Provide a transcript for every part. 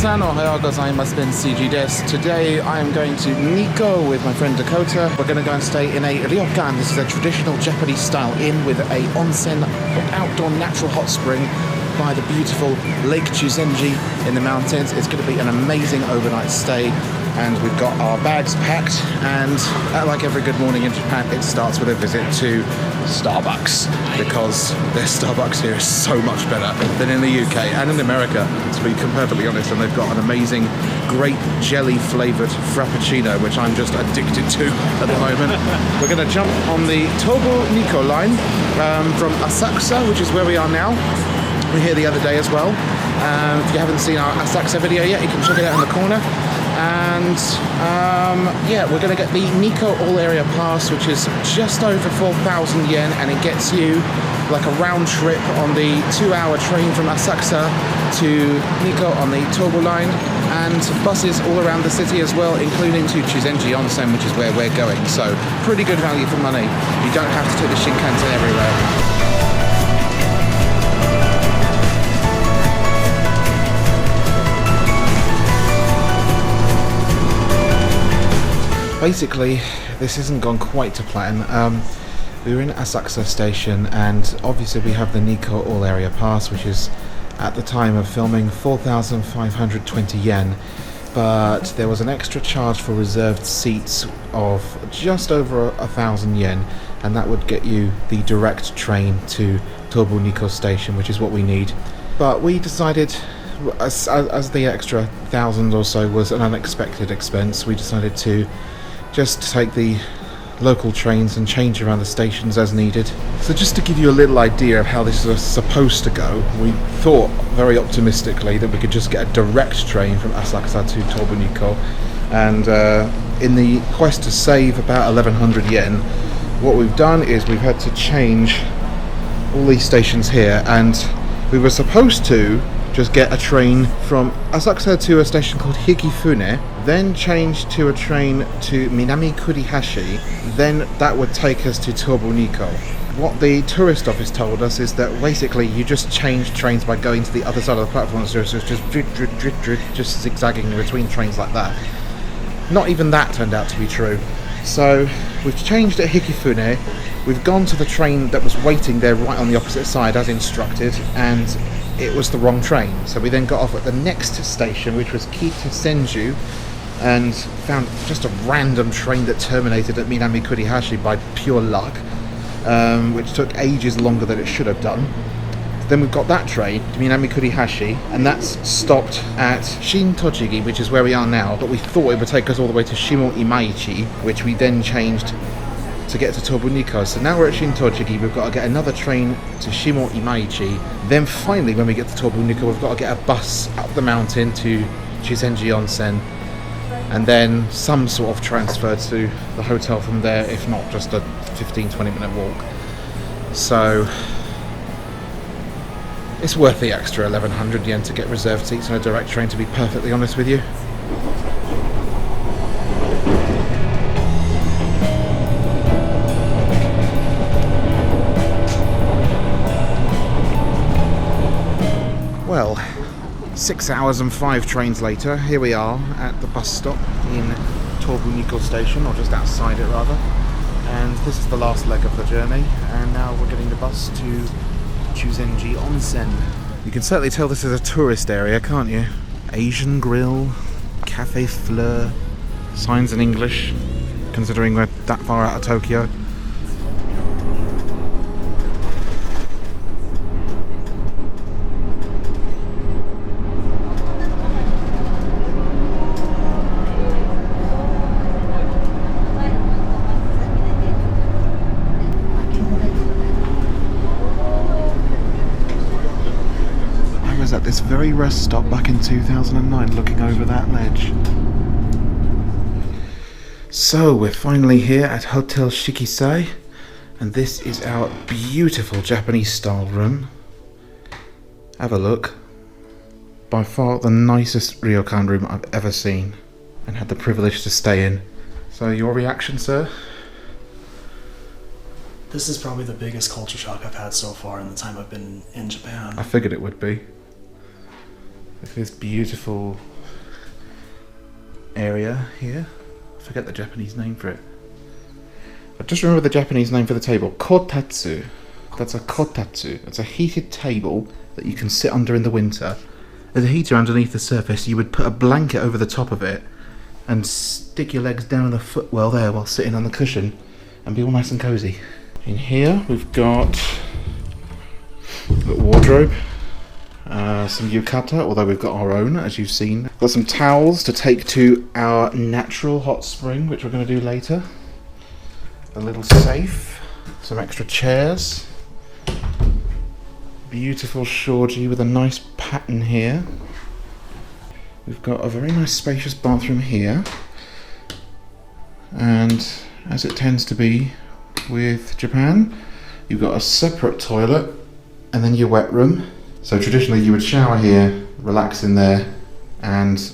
Minasan, ohayou gozaimasu, ben CG desu. Today I am going to Nikko with my friend Dakota. We're going to go and stay in a Ryokan. This is a traditional Japanese style inn with a onsen, outdoor natural hot spring by the beautiful Lake Chu-zenji in the mountains. It's going to be an amazing overnight stay, and we've got our bags packed, and like every good morning in Japan, it starts with a visit to Starbucks, because their Starbucks here is so much better than in the UK and in America, to be perfectly honest. And they've got an amazing grape jelly flavoured frappuccino, which I'm just addicted to at the moment. We're going to jump on the Tobu Nikko line from Asakusa, which is where we are now. We were here the other day as well. If you haven't seen our Asakusa video yet, you can check it out in the corner. And yeah, we're going to get the Nikko All Area Pass, which is just over 4,000 yen, and it gets you like a round trip on the 2-hour train from Asakusa to Nikko on the Tobu line, and buses all around the city as well, including to Chuzenji onsen, which is where we're going. So pretty good value for money. You don't have to take the Shinkansen everywhere. Basically, this hasn't gone quite to plan. We were in Asakusa station, and obviously we have the Nikko All Area Pass, which is, at the time of filming, 4,520 yen. But there was an extra charge for reserved seats of just over 1,000 yen, and that would get you the direct train to Tobu Nikko station, which is what we need. But we decided, as the extra 1,000 or so was an unexpected expense, we decided to just take the local trains and change around the stations as needed. So just to give you a little idea of how this was supposed to go, we thought very optimistically that we could just get a direct train from Asakusa to Tobu Nikko, and in the quest to save about 1,100 yen, what we've done is we've had to change all these stations here, and we were supposed to just get a train from Asakusa to a station called Hikifune, then change to a train to Minami Kurihashi, then that would take us to Tobu Nikko. What the tourist office told us is that basically you just change trains by going to the other side of the platform, so it's just zigzagging between trains like that. Not even that turned out to be true. So we've changed at Hikifune, we've gone to the train that was waiting there right on the opposite side as instructed, and it was the wrong train. So we then got off at the next station, which was Kitasenju, and found just a random train that terminated at Minami Kurihashi by pure luck, which took ages longer than it should have done. Then we've got that train to Minami Kurihashi, and that's stopped at Shin Tochigi, which is where we are now, but we thought it would take us all the way to Shimon Imaichi, which we then changed to get to Tobu Nikko. So now we're at Shin Tochigi, we've got to get another train to Shimon Imaichi, then finally when we get to Tobu Nikko we've got to get a bus up the mountain to Chuzenji onsen, and then some sort of transfer to the hotel from there, if not just a 15-20 minute walk. So it's worth the extra 1,100 yen to get reserved seats on a direct train, to be perfectly honest with you. Well, 6 hours and 5 trains later, here we are at the bus stop in Tobu Nikko station, or just outside it rather. And this is the last leg of the journey, and now we're getting the bus to Chuzenji onsen. You can certainly tell this is a tourist area, can't you? Asian grill, cafe fleur, signs in English, considering we're that far out of Tokyo. At this very rest stop back in 2009, looking over that ledge. So we're finally here at Hotel Shikisai, and this is our beautiful Japanese style room. Have a look. By far the nicest Ryokan room I've ever seen and had the privilege to stay in. So your reaction, sir? This is probably the biggest culture shock I've had so far in the time I've been in Japan. I figured it would be. With this beautiful area here. I forget the Japanese name for it. I just remember the Japanese name for the table. Kotatsu. That's a kotatsu. It's a heated table that you can sit under in the winter. There's a heater underneath the surface. You would put a blanket over the top of it and stick your legs down in the footwell there while sitting on the cushion and be all nice and cozy. In here we've got a wardrobe, some yukata, although we've got our own, as you've seen. Got some towels to take to our natural hot spring, which we're going to do later. A little safe, some extra chairs. Beautiful shoji with a nice pattern here. We've got a very nice spacious bathroom here, and as it tends to be with Japan, you've got a separate toilet and then your wet room. So traditionally you would shower here, relax in there, and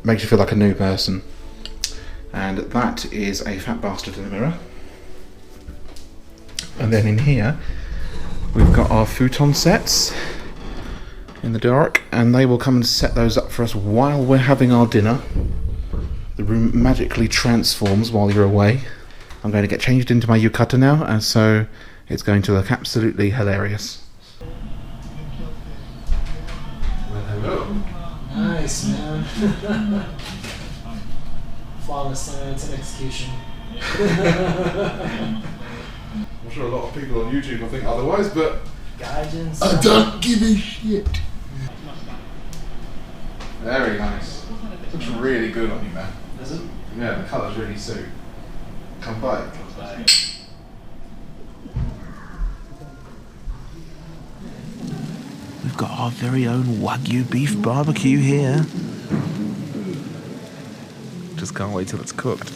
makes you feel like a new person. And that is a fat bastard in the mirror. And then in here we've got our futon sets in the dark, and they will come and set those up for us while we're having our dinner. The room magically transforms while you're away. I'm going to get changed into my yukata now, and so it's going to look absolutely hilarious. Well, hello. Nice, man. Flawless science and execution. I'm sure a lot of people on YouTube will think otherwise, but I don't give a shit. Very nice. Looks really good on you, man. Is it? Yeah, the colours really suit. Come by. We've got our very own Wagyu beef barbecue here. Just can't wait till it's cooked.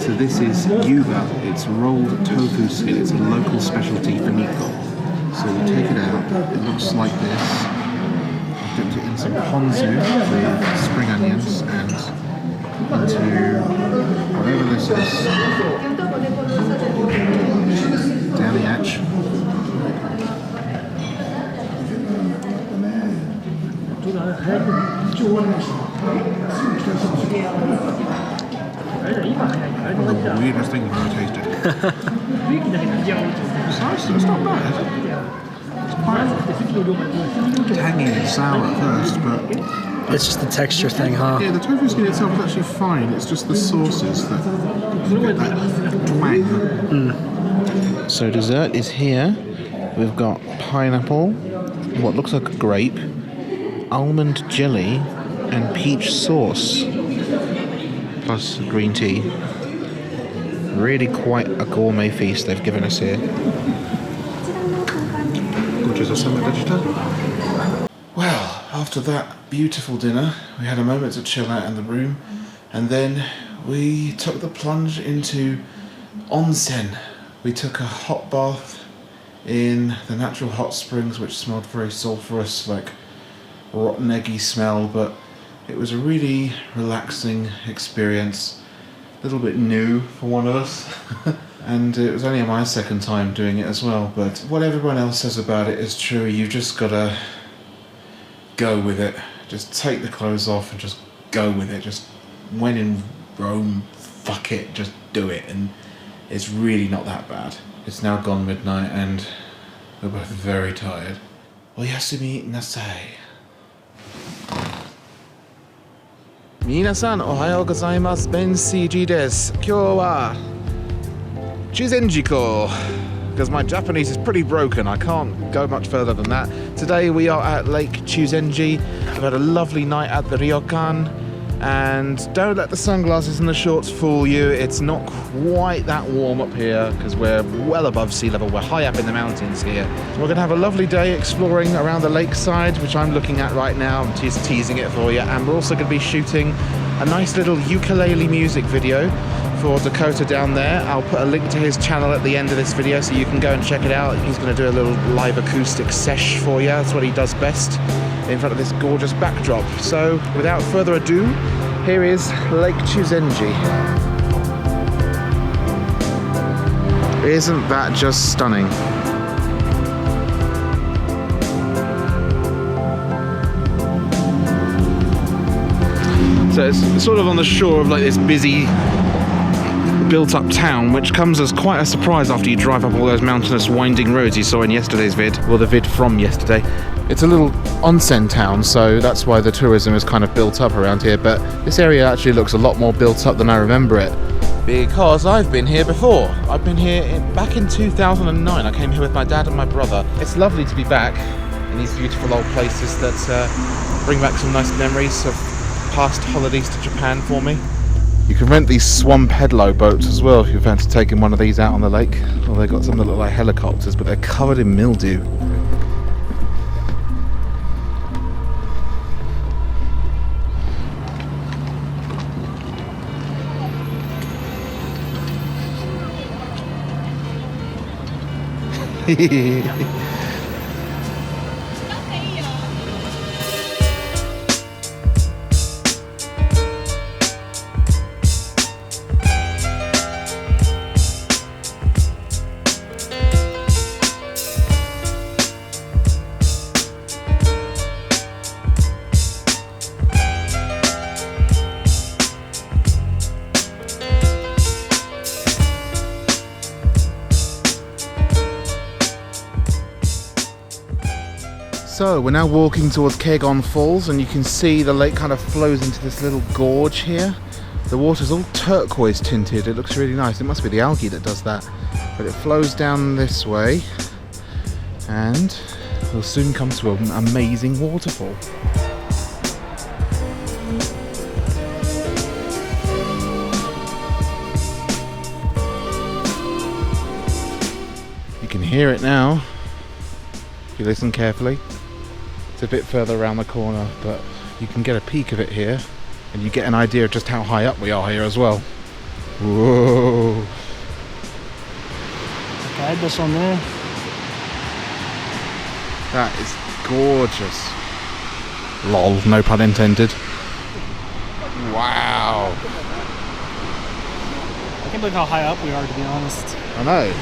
So this is yuba. It's rolled tofu skin. It's a local specialty for Nikko. So we take it out. It looks like this. I've dipped it in some ponzu with spring onions and into whatever this is. Down the edge. The weirdest thing you've ever tasted. It's nice, it's not bad. It's quite tangy and sour at first, but it's just the texture thing, huh? yeah, the tofu skin itself is actually fine. It's just the sauces that give that twang. So dessert is here. We've got pineapple, what looks like a grape, almond jelly, and peach sauce, plus green tea. Really quite a gourmet feast they've given us here. Well, after that beautiful dinner, we had a moment to chill out in the room, and then we took the plunge into onsen. We took a hot bath in the natural hot springs, which smelled very sulphurous, like rotten eggy smell, but it was a really relaxing experience. A little bit new for one of us. And it was only my second time doing it as well, but what everyone else says about it is true. You've just got to go with it. Just take the clothes off and just go with it. Just when in Rome, fuck it, just do it. And it's really not that bad. It's now gone midnight and we're both very tired. Oyasumi nasai. 皆さんおはようございます。ベン CG です。今日はChu-zenji-ko because my Japanese is pretty broken. I can't go much further than that. Today we are at Lake Chu-zenji. We've had a lovely night at the Ryokan. And don't let the sunglasses and the shorts fool you. It's not quite that warm up here because we're well above sea level. We're high up in the mountains here. So we're going to have a lovely day exploring around the lakeside, which I'm looking at right now. I'm just teasing it for you. And we're also going to be shooting a nice little ukulele music video for Dakota down there. I'll put a link to his channel at the end of this video so you can go and check it out. He's going to do a little live acoustic sesh for you. That's what he does best in front of this gorgeous backdrop. So without further ado, here is Lake Chu-zenji. Isn't that just stunning? So it's sort of on the shore of like this busy built-up town, which comes as quite a surprise after you drive up all those mountainous winding roads you saw in yesterday's vid, or the vid from yesterday. It's a little onsen town, so that's why the tourism is kind of built up around here, but this area actually looks a lot more built up than I remember it, because I've been here before. I've been here back in 2009. I came here with my dad and my brother. It's lovely to be back in these beautiful old places that bring back some nice memories of past holidays to Japan for me. You can rent these swamp headlow boats as well if you fancy taking one of these out on the lake. Well, they've got some that look like helicopters, but they're covered in mildew. So we're now walking towards Kegon Falls, and you can see the lake kind of flows into this little gorge here. The water's all turquoise tinted. It looks really nice. It must be the algae that does that. But it flows down this way, and we'll soon come to an amazing waterfall. You can hear it now if you listen carefully. It's a bit further around the corner, but you can get a peek of it here, and you get an idea of just how high up we are here as well. Whoa! Guide us on there. That is gorgeous. Lol, no pun intended. Wow! I can't believe how high up we are, to be honest. I know.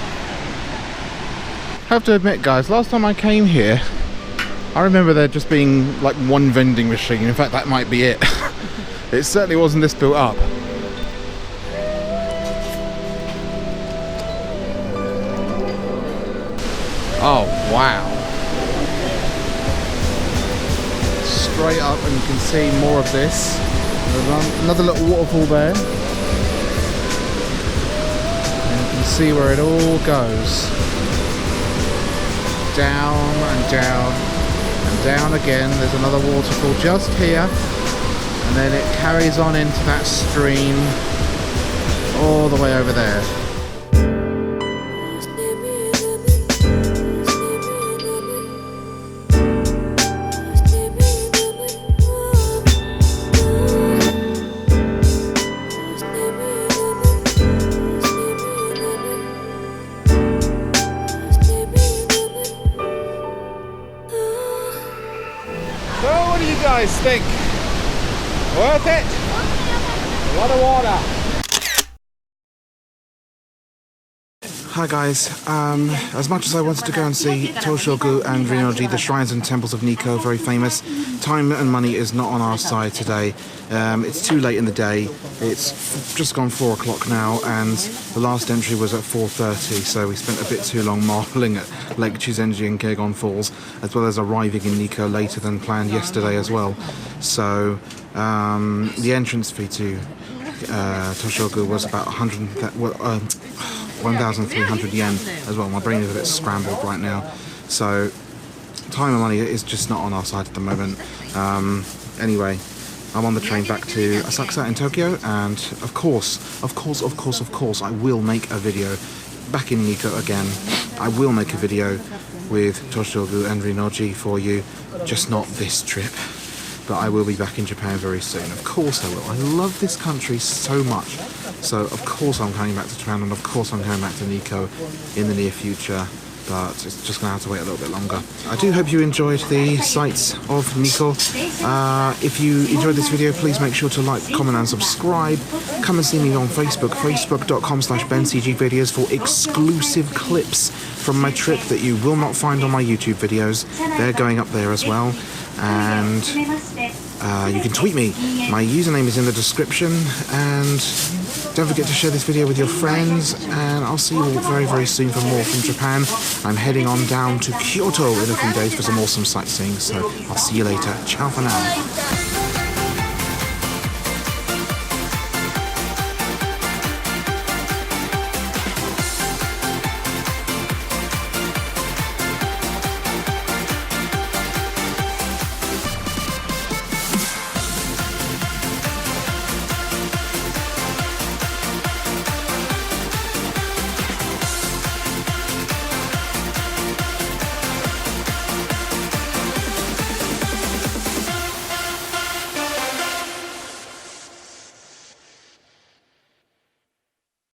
I have to admit, guys, last time I came here, I remember there just being like one vending machine. In fact, that might be it. It certainly wasn't this built up. Oh, wow. Straight up, and you can see more of this. There's another little waterfall there. And you can see where it all goes. Down and down and down again. There's another waterfall just here, and then it carries on into that stream all the way over there. What do you guys think? Worth it? A lot of water. Hi guys, as much as I wanted to go and see Tochigi and Rinnouji, the shrines and temples of Nikko, very famous, time and money is not on our side today. It's too late in the day. It's just gone 4 o'clock now, and the last entry was at 4:30, so we spent a bit too long marveling at Lake Chu-zenji and Kegon Falls, as well as arriving in Nikko later than planned yesterday as well. So the entrance fee to Tochigi was about 1,300 yen as well. My brain is a bit scrambled right now. So time and money is just not on our side at the moment. Anyway, I'm on the train back to Asakusa in Tokyo, and of course, I will make a video back in Nikko again. I will make a video with Toushogu and Rinnouji for you, just not this trip. But I will be back in Japan very soon. Of course I will. I love this country so much. So of course I'm coming back to Japan, and of course I'm coming back to Nikko in the near future. But it's just going to have to wait a little bit longer. I do hope you enjoyed the sights of Nikko. If you enjoyed this video, please make sure to like, comment and subscribe. Come and see me on Facebook, facebook.com/BenCGvideos for exclusive clips from my trip that you will not find on my YouTube videos. They're going up there as well. And you can tweet me. My username is in the description, and don't forget to share this video with your friends, and I'll see you all very, very soon for more from Japan. I'm heading on down to Kyoto in a few days for some awesome sightseeing, so I'll see you later. Ciao for now.